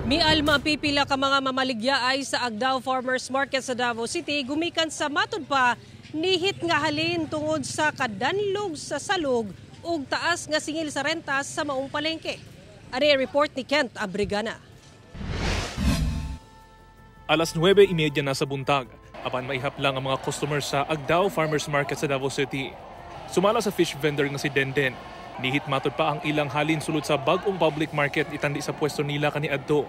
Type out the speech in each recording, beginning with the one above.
Mialma pipila ka mga mamaligya ay sa Agdao Farmers Market sa Davao City gumikan sa matud pa nihit nga halin tungod sa kadanlog sa salog ug taas nga singil sa rentas sa maong palengke. Ari report ni Kent Abrigana. Alas 9:30 na sa buntag, apan maihap lang ang mga customers sa Agdao Farmers Market sa Davao City. Sumala sa fish vendor nga si Denden. Nihit matod pa ang ilang halin sulod sa bagong public market itandi sa pwesto nila kaniadto.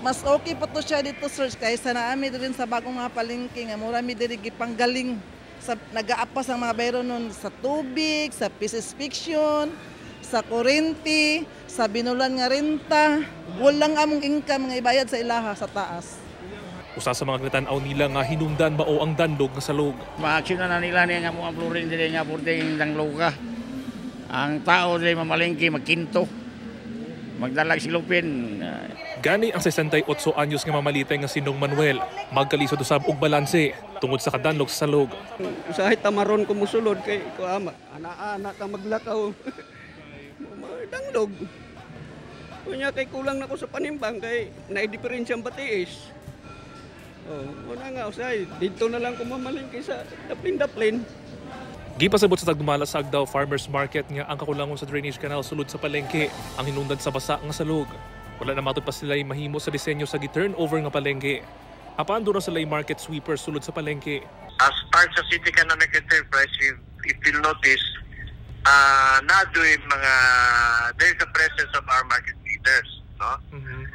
Mas okay pa to siya dito, sir, kaysa naami din sa bagong nga palengke nga mura mi diri gipanggaling sa nagaapas ang mga bayro nun sa tubig, sa pieces fiction, sa kurente, sa binulan nga renta. Walang among income nga ibayad sa ilaha sa taas. Usa sa mga natan-aw nila nga hinungdan mao ang danlog nga salog. Ma-action na nila niya nga mga florin dili nga porting danlog ka. Ang tao dili mamalengke magkinto. Magdalag silupin. Gani ang 68 anyos nga mamalitay nga sinong Manuel magkalisod usab og balanse tungod sa kadanlog sa salog. Usahay tamaron ko musulod kay ko ama ana-ana ta maglakaw. Danglog. Kunya kay kulang na ko sa panimbang kay naidifferensya ang batiis. Wala nga usay dito na lang ko mamalengke sa daplin-daplin. Gipasabot sa tagdumala sa Agdao Farmers Market nga ang kakulangon sa drainage canal sulod sa palengke ang hinungdan sa basa nga salog. Wala na matod pa sila'y mahimo sa disenyo sa gi-turnover nga palengke. Apan doon na sila'y market sweeper sulod sa palengke. As part sa City Economic Enterprise, if you'll notice, there's the presence of our market leaders, no? Mm-hmm.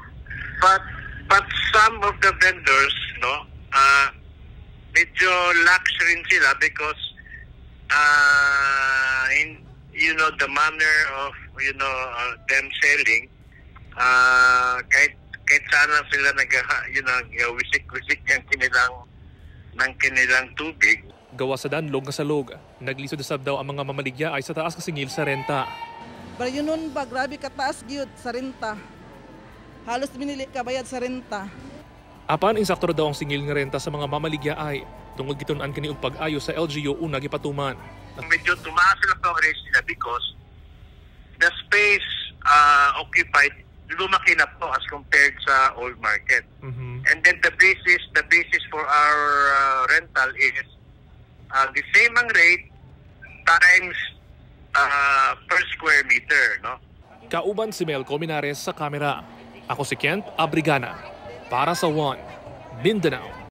But some of the vendors, no, medyo lax rin sila because the manner of them selling, kahit sana sila wisik-wisik ng kinilang tubig. Gawa sa danlog nga salog, naglisod usab daw ang mga mamaligya ay sa taas kasingil sa renta. Pero yun nun ba, grabe kataas gyud sa renta. Halos binili ka bayad sa renta. Apan insakto daw ang singil nga renta sa mga mamaligya ay tungod gitun-an kini og pag-ayo sa LGU una gipatuman. Medyo tumaas sila coverage nila because the space occupied lumaki na po as compared sa old market. Mm-hmm. And then the basis for our rental is the same ang rate times per square meter, no? Kauban si Melco Minares sa kamera. Ako si Kent Abrigana para sa One Mindanao.